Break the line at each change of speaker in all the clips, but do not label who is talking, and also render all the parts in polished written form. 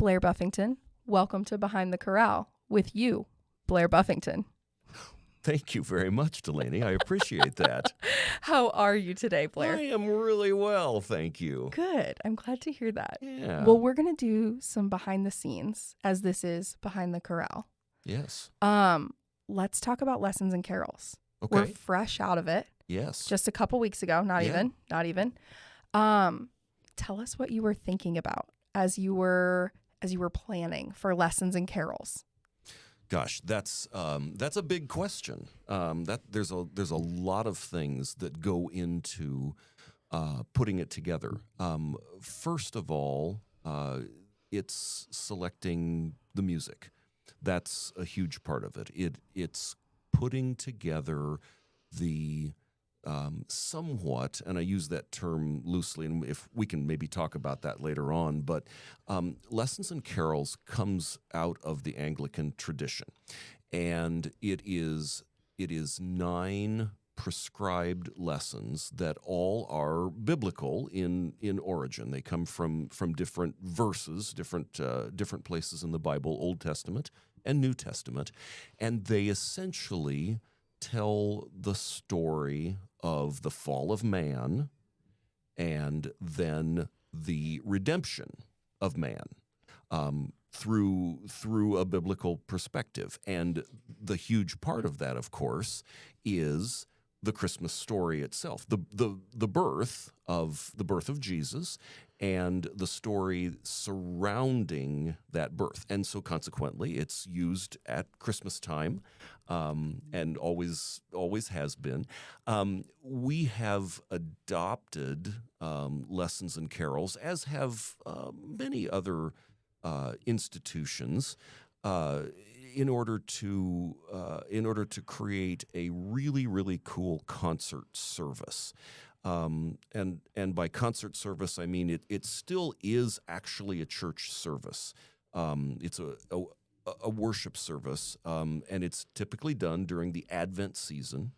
Blair Buffington. Welcome to Behind the Chorale with you, Blair Buffington.
Thank you very much, Delaney. I appreciate that.
How are you today, Blair?
I am really well, thank you.
Good. I'm glad to hear that.
Yeah.
Well, we're going to do some behind the scenes, as this is Behind the Chorale.
Yes.
Let's talk about lessons and carols.
Okay.
We're fresh out of it.
Yes.
Just a couple weeks ago. Not even. Tell us what you were thinking about as you were planning for lessons and carols.
Gosh, that's a big question. That there's a lot of things that go into putting it together. First of all, it's selecting the music. That's a huge part of it. It's putting together the somewhat, and I use that term loosely, and if we can maybe talk about that later on, but lessons and carols comes out of the Anglican tradition, and it is 9 prescribed lessons that all are biblical in origin. They come from different verses, different places in the Bible, Old Testament and New Testament, and they essentially tell the story of the fall of man and then the redemption of man through a biblical perspective. And the huge part of that, of course, is the Christmas story itself, the birth of Jesus and the story surrounding that birth. And so consequently, it's used at Christmas time and always has been. We have adopted lessons and carols, as have many other institutions, in order to create a really cool concert service. And by concert service, I mean it still is actually a church service. It's a worship service, and it's typically done during the Advent season.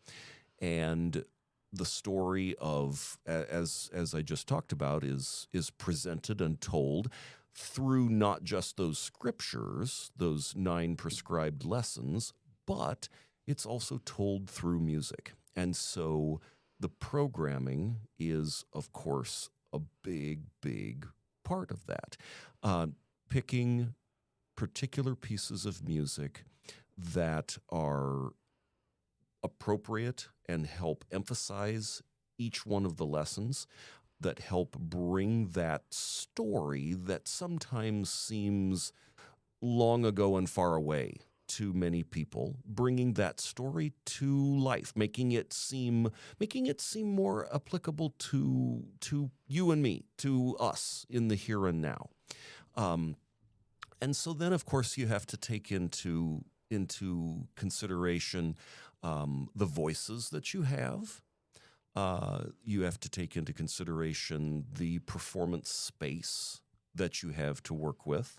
And the story of, as I just talked about, is presented and told through not just those scriptures, those 9 prescribed lessons, but it's also told through music. And so the programming is, of course, a big part of that. Picking particular pieces of music that are appropriate and help emphasize each one of the lessons, that help bring that story that sometimes seems long ago and far away to many people, bringing that story to life, making it seem more applicable to you and me, to us in the here and now. And so then, of course, you have to take into consideration the voices that you have. You have to take into consideration the performance space that you have to work with,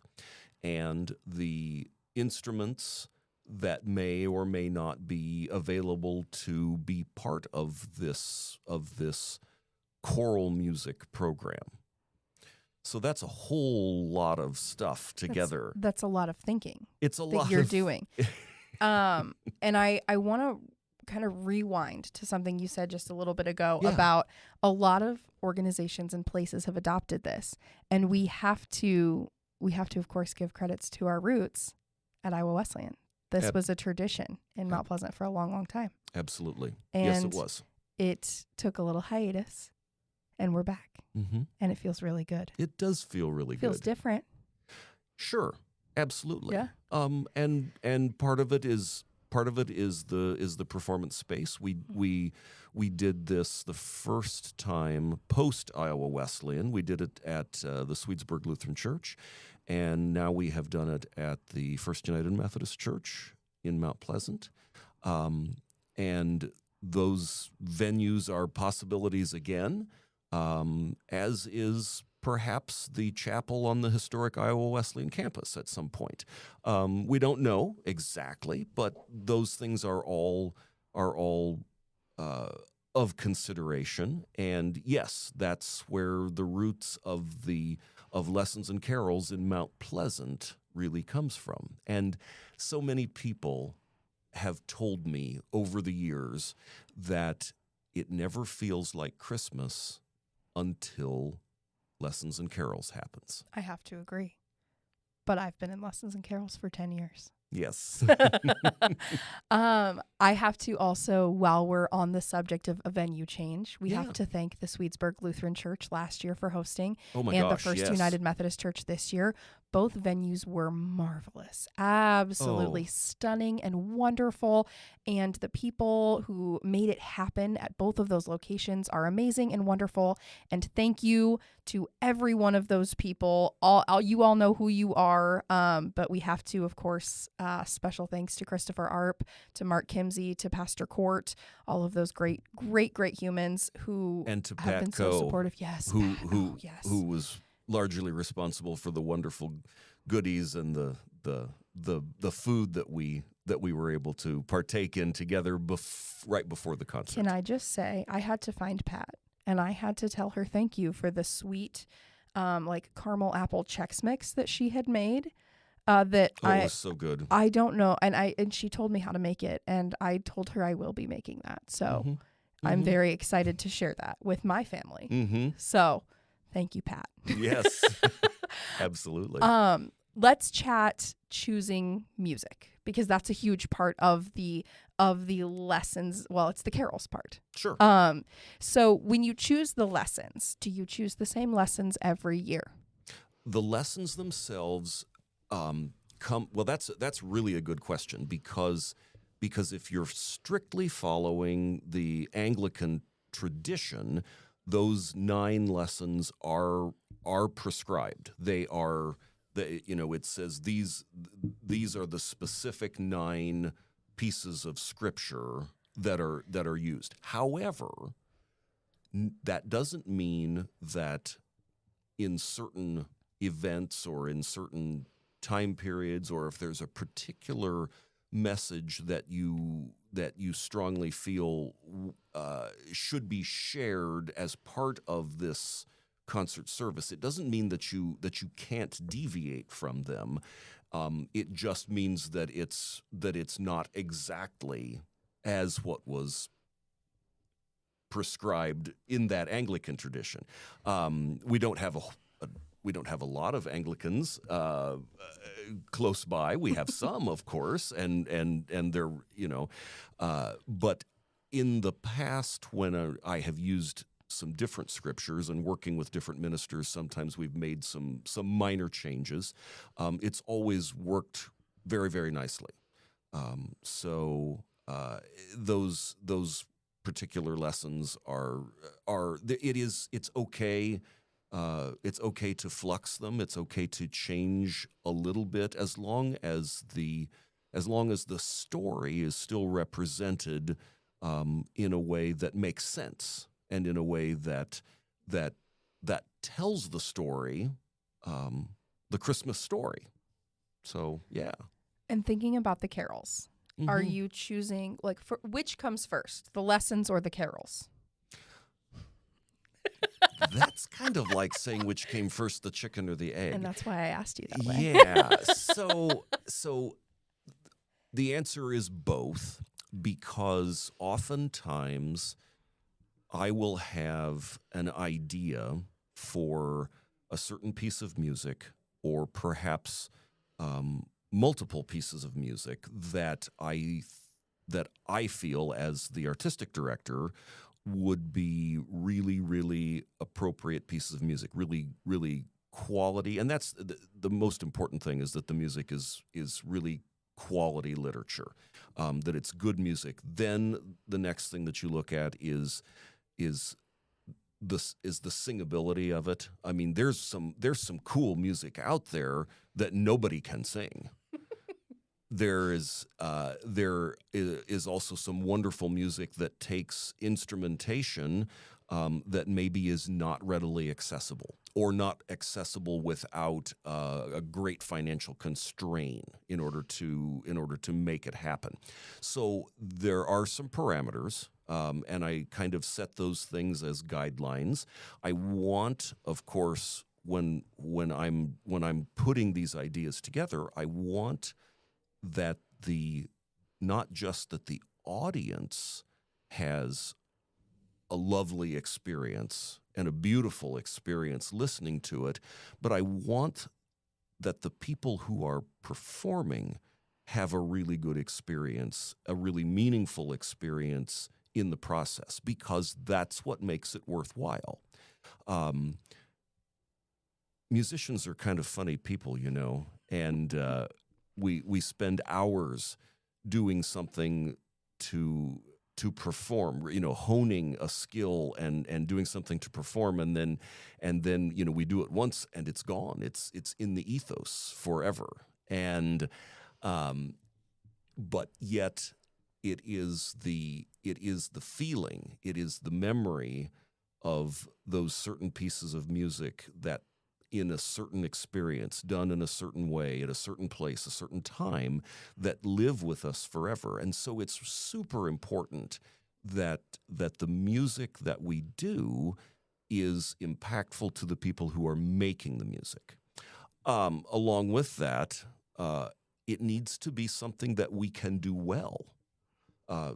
and the instruments that may or may not be available to be part of this choral music program. So that's a whole lot of stuff together.
That's a lot of thinking.
It's a lot
that you're doing. And I want to kind of rewind to something you said just a little bit ago about a lot of organizations and places have adopted this, and we have to of course give credits to our roots at Iowa Wesleyan. This was a tradition in Mount Pleasant for a long time.
Absolutely.
And
yes, it was.
It took a little hiatus, and we're back.
Mm-hmm.
And it feels really good.
It does feel really good.
Feels different.
Sure, absolutely.
Yeah.
And part of it is the performance space. We did this the first time post Iowa Wesleyan. We did it at the Swedesburg Lutheran Church, and now we have done it at the First United Methodist Church in Mount Pleasant. And those venues are possibilities again, as is perhaps the chapel on the historic Iowa Wesleyan campus at some point. We don't know exactly, but those things are all of consideration. And yes, that's where the roots of the of Lessons and Carols in Mount Pleasant really comes from. And so many people have told me over the years that it never feels like Christmas until Lessons and Carols happens.
I have to agree. But I've been in Lessons and Carols for 10 years.
Yes.
I have to also, while we're on the subject of a venue change, we
Yeah.
have to thank the Swedesburg Lutheran Church last year for hosting
Oh my
and
gosh,
the First
yes.
United Methodist Church this year. Both venues were marvelous, absolutely
Oh.
stunning and wonderful. And the people who made it happen at both of those locations are amazing and wonderful. And thank you to every one of those people. You all know who you are, but we have to, of course, special thanks to Christopher Arp, to Mark Kimsey, to Pastor Court, all of those great humans who
And to
have
Pat
been so
Coe,
supportive. Yes,
who
Pat.
who
Oh, yes.
who was largely responsible for the wonderful goodies and the food that we were able to partake in together right before the concert.
Can I just say, I had to find Pat and I had to tell her thank you for the sweet, like caramel apple Chex Mix that she had made. That
it was so good.
I don't know, and she told me how to make it, and I told her I will be making that. So
Mm-hmm.
I'm very excited to share that with my family.
Mm-hmm.
So thank you, Pat.
Yes, absolutely.
Let's chat choosing music, because that's a huge part of the lessons. Well, it's the carols part.
Sure.
So when you choose the lessons, do you choose the same lessons every year?
The lessons themselves well, that's really a good question, because if you're strictly following the Anglican tradition, those 9 lessons are prescribed. They are it says these are the specific 9 pieces of scripture that are used. However, that doesn't mean that in certain events or in certain time periods, or if there's a particular message that you strongly feel should be shared as part of this concert service, it doesn't mean that you can't deviate from them. It just means that it's not exactly as what was prescribed in that Anglican tradition. We don't have a lot of Anglicans close by. We have some, of course, and they're but in the past, when I have used some different scriptures and working with different ministers, sometimes we've made some minor changes. It's always worked very, very nicely. So those particular lessons it's okay. It's okay to flux them. It's okay to change a little bit, as long as the story is still represented in a way that makes sense, and in a way that tells the story, the Christmas story. So yeah.
And thinking about the carols, are you choosing, like, for which comes first, the lessons or the carols?
That's kind of like saying which came first, the chicken or the egg.
And that's why I asked you that way.
Yeah. So the answer is both, because oftentimes I will have an idea for a certain piece of music, or perhaps multiple pieces of music that I feel, as the artistic director, would be really, really appropriate pieces of music, really, really quality. And that's the most important thing, is that the music is really quality literature, that it's good music. Then the next thing that you look at is the singability of it. I mean, there's some cool music out there that nobody can sing. There is also some wonderful music that takes instrumentation that maybe is not readily accessible, or not accessible without a great financial constraint in order to make it happen. So there are some parameters, and I kind of set those things as guidelines. I want, of course, when I'm putting these ideas together, I want that not just that the audience has a lovely experience and a beautiful experience listening to it, but I want that the people who are performing have a really good experience, a really meaningful experience in the process, because that's what makes it worthwhile. Musicians are kind of funny people, and we spend hours doing something to perform, honing a skill and doing something to perform, and then we do it once and it's gone. It's in the ethos forever, and but yet it is the feeling, it is the memory of those certain pieces of music that, in a certain experience, done in a certain way, at a certain place, a certain time, that live with us forever. And so it's super important that the music that we do is impactful to the people who are making the music. Along with that, it needs to be something that we can do well.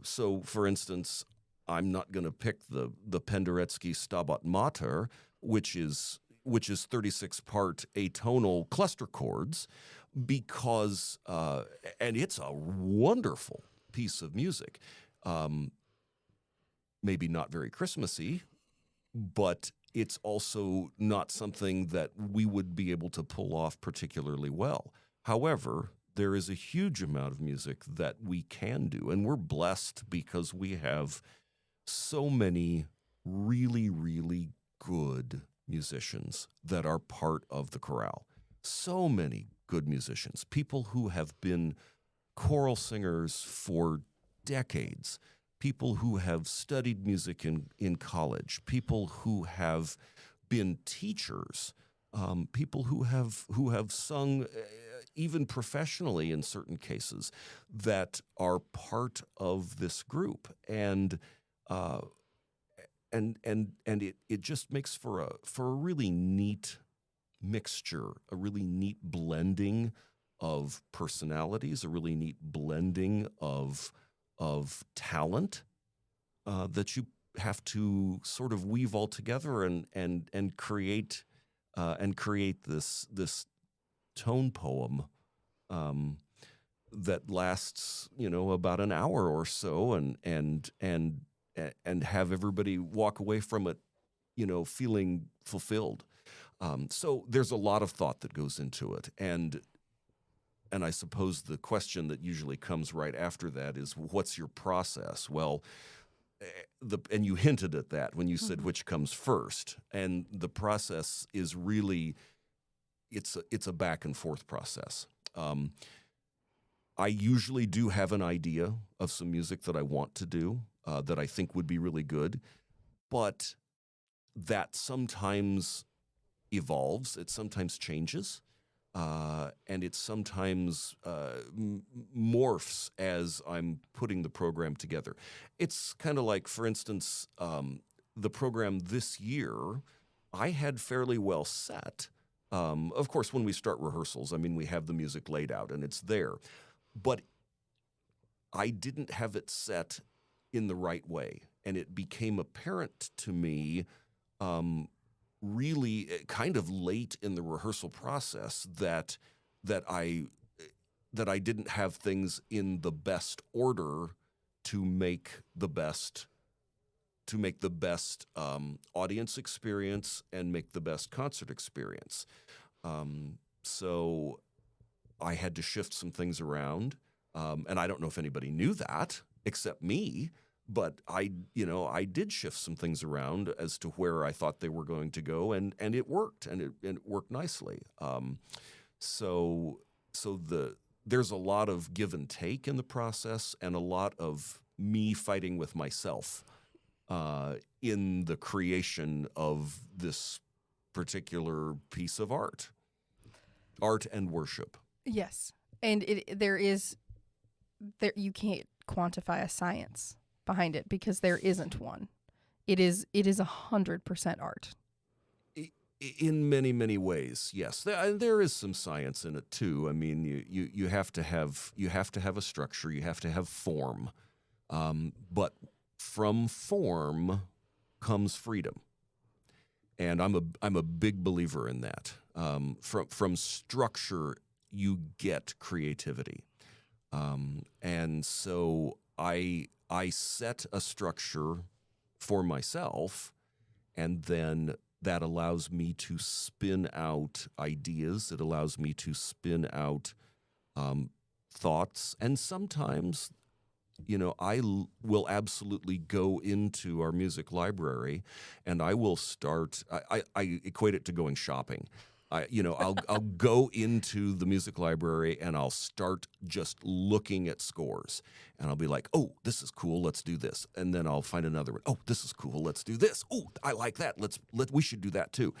So, for instance, I'm not going to pick the Penderecki Stabat Mater, which is 36-part atonal cluster chords, because and it's a wonderful piece of music. Maybe not very Christmassy, but it's also not something that we would be able to pull off particularly well. However, there is a huge amount of music that we can do, and we're blessed because we have so many really, really good musicians that are part of the chorale. So many good musicians, people who have been choral singers for decades, people who have studied music in college, people who have been teachers, people who have sung even professionally in certain cases, that are part of this group, and it just makes for a really neat mixture, a really neat blending of personalities, a really neat blending of talent that you have to sort of weave all together and create this tone poem that lasts about an hour or so, and have everybody walk away from it feeling fulfilled. So there's a lot of thought that goes into it, and I suppose the question that usually comes right after that is, what's your process? Well, and you hinted at that when you said which comes first, and the process is really it's a back and forth process. I usually do have an idea of some music that I want to do, that I think would be really good, but that sometimes evolves, it sometimes changes, and it sometimes morphs as I'm putting the program together. It's kind of like, for instance, the program this year, I had fairly well set. Of course, when we start rehearsals, we have the music laid out and it's there, but I didn't have it set in the right way, and it became apparent to me really kind of late in the rehearsal process that I didn't have things in the best order to make the best audience experience and make the best concert experience. So I had to shift some things around, and I don't know if anybody knew that except me. But I did shift some things around as to where I thought they were going to go, and it worked, and it worked nicely. So there's a lot of give and take in the process, and a lot of me fighting with myself in the creation of this particular piece of art and worship.
Yes, and there you can't quantify a science behind it, because there isn't one. It is 100% art.
In many, many ways, yes. There is some science in it too. I mean, you have to have a structure, you have to have form, but from form comes freedom, and I'm a big believer in that. From structure, you get creativity, and so I set a structure for myself, and then that allows me to spin out ideas. It allows me to spin out thoughts. And sometimes, will absolutely go into our music library and I will start, I equate it to going shopping. I'll go into the music library and I'll start just looking at scores, and I'll be like, oh, this is cool, let's do this. And then I'll find another one. Oh, this is cool, let's do this. Oh, I like that. We should do that too.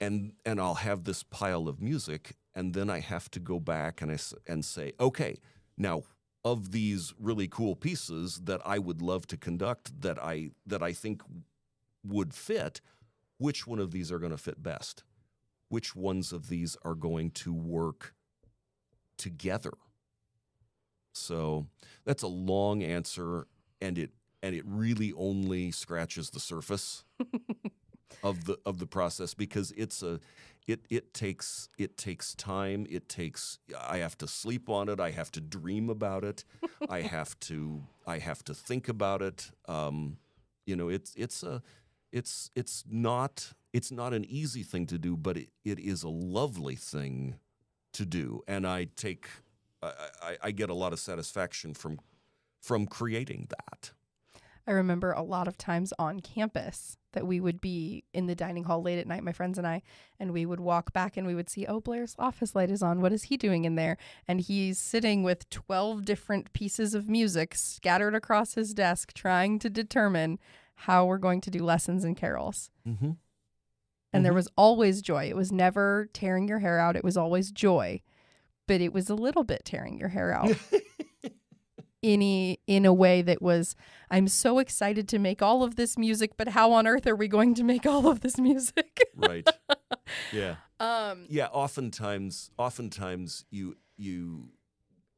And I'll have this pile of music, and then I have to go back and say, okay, now of these really cool pieces that I would love to conduct that I think would fit, which one of these are going to fit best? Which ones of these are going to work together? So that's a long answer, and it really only scratches the surface of the process, because it takes time. I have to sleep on it. I have to dream about it. I have to think about it. It's not an easy thing to do, but it is a lovely thing to do, and I get a lot of satisfaction from creating that.
I remember a lot of times on campus that we would be in the dining hall late at night, my friends and I, and we would walk back and we would see, oh, Blair's office light is on. What is he doing in there? And he's sitting with 12 different pieces of music scattered across his desk, trying to determine how we're going to do lessons and carols. Mm-hmm. And there was always joy. It was never tearing your hair out. It was always joy. But it was a little bit tearing your hair out in a way that was, I'm so excited to make all of this music, but how on earth are we going to make all of this music?
Right. Yeah. Oftentimes you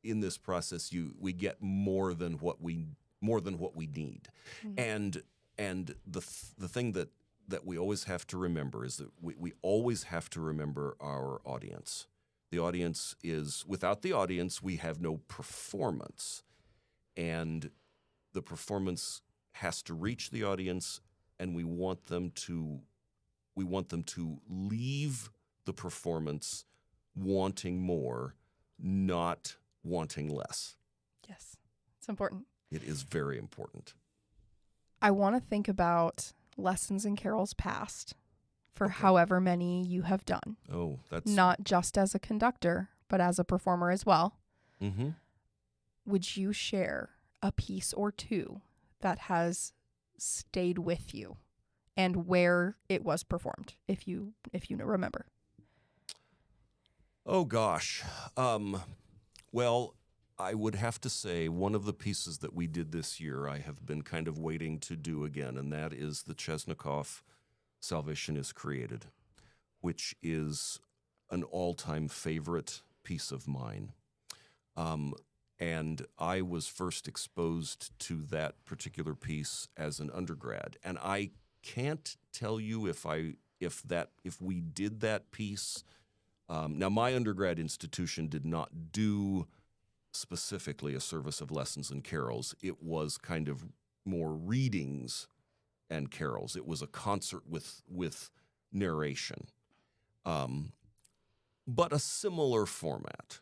in this process we get more than what we need. Mm-hmm. And the thing that we always have to remember is that we always have to remember our audience. The audience is, without the audience, we have no performance. And the performance has to reach the audience, and we want them to leave the performance wanting more, not wanting less.
Yes, it's important.
It is very important.
I want to think about lessons and carols past for however many you have done.
Oh, that's
not just as a conductor, but as a performer as well.
Mm-hmm.
Would you share a piece or two that has stayed with you and where it was performed, if you remember?
Oh gosh. Well, I would have to say one of the pieces that we did this year I have been kind of waiting to do again, and that is the Chesnikoff Salvation is Created, which is an all-time favorite piece of mine. And I was first exposed to that particular piece as an undergrad, and I can't tell you if we did that piece. Now, my undergrad institution did not do specifically a service of lessons and carols. It was kind of more readings and carols. It was a concert with narration, but a similar format.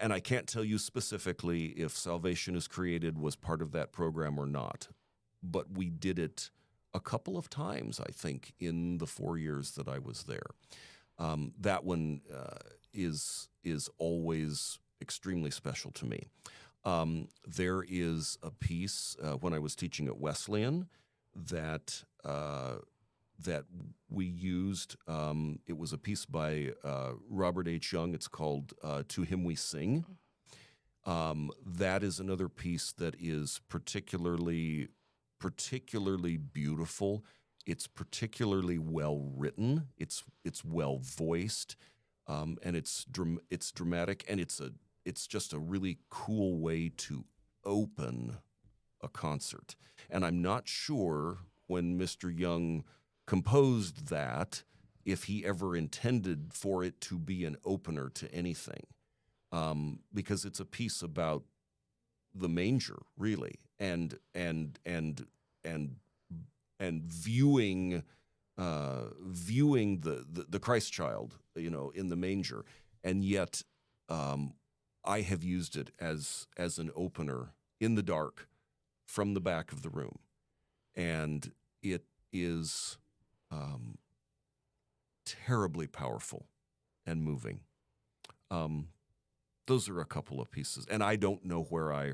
And I can't tell you specifically if Salvation is Created was part of that program or not, but we did it a couple of times, I think, in the 4 years that I was there. That one is always extremely special to me. There is a piece when I was teaching at Wesleyan that we used. It was a piece by Robert H. Young. It's called "To Him We Sing." That is another piece that is particularly beautiful. It's particularly well written. It's well voiced, and it's dramatic, and it's just a really cool way to open a concert. And I'm not sure when Mr. Young composed that if he ever intended for it to be an opener to anything, because it's a piece about the manger, really, and viewing the Christ child, in the manger, and yet I have used it as an opener in the dark from the back of the room, and it is terribly powerful and moving. Those are a couple of pieces, and I don't know where I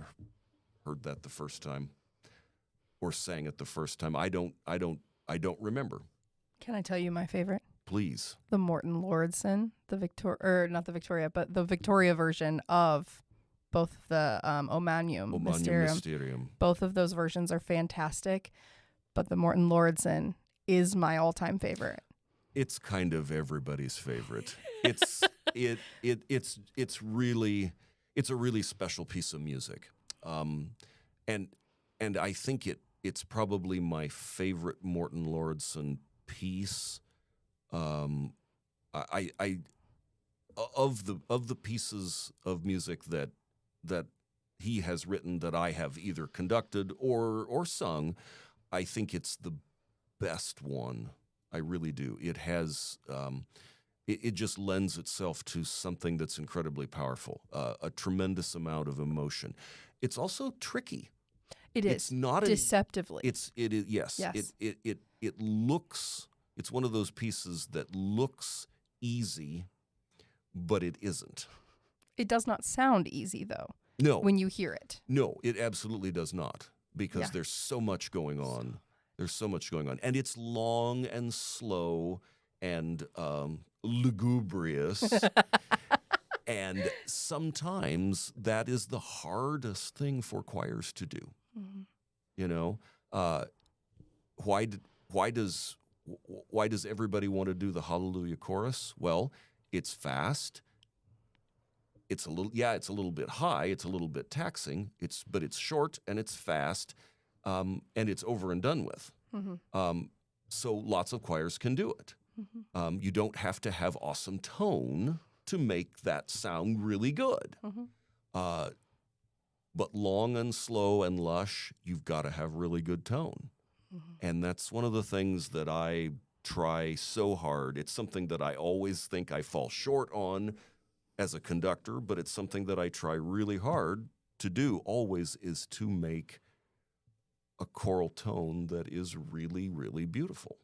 heard that the first time or sang it the first time. I don't remember.
Can I tell you my favorite?
Please.
The Morton Lordson, not the Victoria, but the Victoria version of both the Omanium Mysterium. Both of those versions are fantastic, but the Morton Lordson is my all-time favorite.
It's kind of everybody's favorite. It's really a really special piece of music, and I think it's probably my favorite Morton Lordson piece. I of the pieces of music that he has written that I have either conducted or sung, I think it's the best one. I really do. It has it just lends itself to something that's incredibly powerful, a tremendous amount of emotion. It's also tricky.
It's not deceptively.
It is yes. It looks. It's one of those pieces that looks easy, but it isn't.
It does not sound easy, though.
No.
When you hear it.
No, it absolutely does not, because there's so much going on. There's so much going on, and it's long and slow and lugubrious. And sometimes that is the hardest thing for choirs to do. Mm-hmm. Why does everybody want to do the Hallelujah chorus? Well, it's fast. It's a little bit high. It's a little bit taxing. But it's short and it's fast, and it's over and done with. Mm-hmm. So lots of choirs can do it. Mm-hmm. You don't have to have awesome tone to make that sound really good. Mm-hmm. But long and slow and lush, you've got to have really good tone. Mm-hmm. And that's one of the things that I try so hard. It's something that I always think I fall short on as a conductor, but it's something that I try really hard to do always, is to make a choral tone that is really, really beautiful.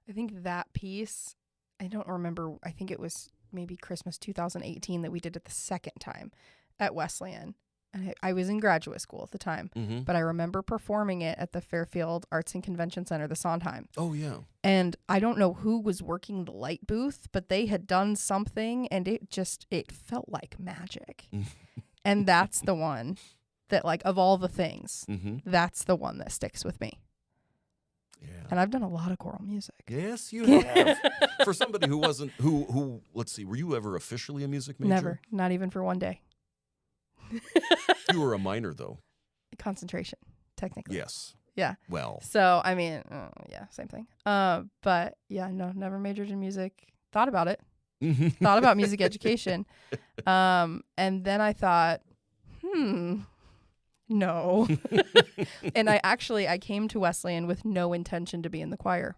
I think that piece, I don't remember, I think it was maybe Christmas 2018 that we did it the second time at Wesleyan. And I was in graduate school at the time, mm-hmm. but I remember performing it at the Fairfield Arts and Convention Center, the Sondheim.
Oh, yeah.
And I don't know who was working the light booth, but they had done something, and it felt like magic. And that's the one that, like, of all the things, mm-hmm. that's the one that sticks with me. Yeah. And I've done a lot of choral music.
Yes, you have. For somebody who wasn't, who, let's see, were you ever officially a music major?
Never, not even for one day.
You were a minor, though.
Concentration, technically.
Yes.
Yeah.
Well.
So, I mean, yeah, same thing. But yeah, no, never majored in music. Thought about it. Thought about music education. And then I thought, no. And I came to Wesleyan with no intention to be in the choir.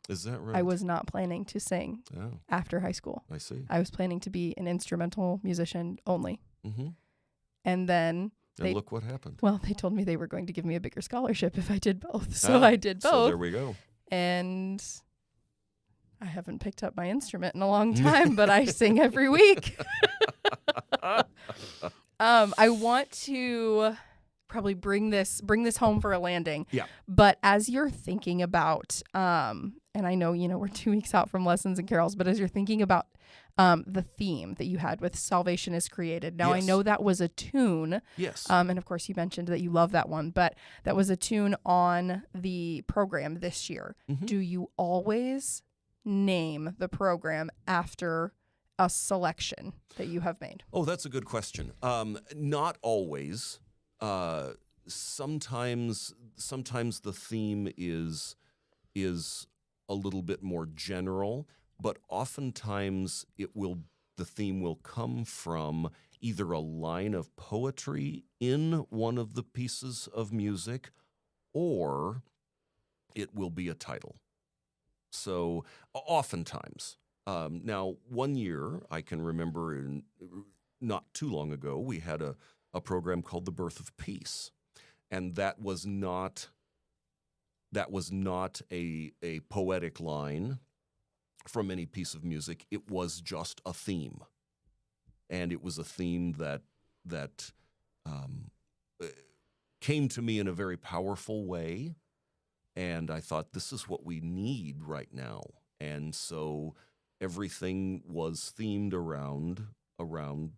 Is that right?
I was not planning to sing after high school.
I see.
I was planning to be an instrumental musician only. Mm-hmm. And then
look what happened.
Well, they told me they were going to give me a bigger scholarship if I did both. So I did both.
So there we go.
And I haven't picked up my instrument in a long time, but I sing every week. I want to probably bring this home for a landing.
Yeah.
But as you're thinking about and and I know, we're 2 weeks out from lessons and carols, but as you're thinking about the theme that you had with Salvation is Created. Now, I
Yes.
know that was a tune.
Yes.
And of course, you mentioned that you love that one, but that was a tune on the program this year.
Mhm.
Do you always name the program after a selection that you have made?
Oh, that's a good question. Not always. Sometimes the theme is a little bit more general, but oftentimes the theme will come from either a line of poetry in one of the pieces of music, or it will be a title. So oftentimes. Now, one year I can remember, not too long ago, we had a program called The Birth of Peace, and that was not a poetic line from any piece of music. It was just a theme, and it was a theme that came to me in a very powerful way, and I thought, this is what we need right now. And so everything was themed around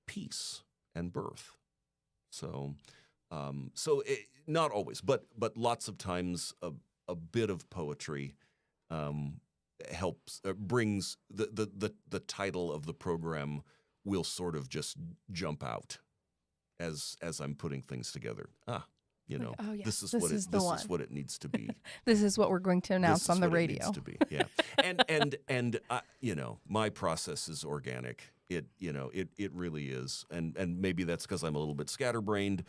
peace and birth. So not always, but lots of times a bit of poetry helps, brings the title of the program will sort of just jump out as I'm putting things together.
Oh, yes,
this is what it needs to be.
This is what we're going to announce
This is
on the
what
radio.
It needs to be. Yeah. and my process is organic. It really is. And maybe that's because I'm a little bit scatterbrained.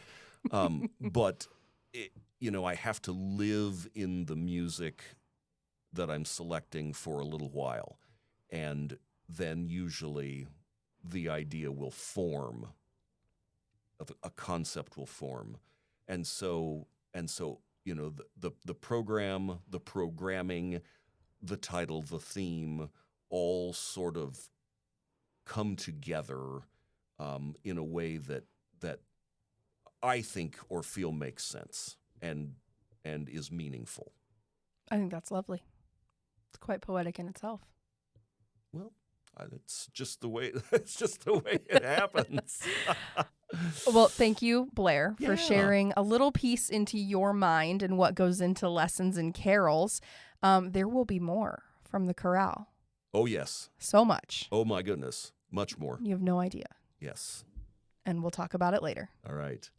But I have to live in the music that I'm selecting for a little while, and then usually the idea will form, a concept will form, and so the program, the programming, the title, the theme, all sort of come together in a way that I think or feel makes sense and is meaningful.
I think that's lovely. It's quite poetic in itself.
Well, it's just the way it happens.
Well, thank you, Blair, for
Yeah.
sharing a little piece into your mind and what goes into lessons and carols. There will be more from the chorale.
Oh, yes.
So much.
Oh, my goodness. Much more.
You have no idea.
Yes.
And we'll talk about it later.
All right.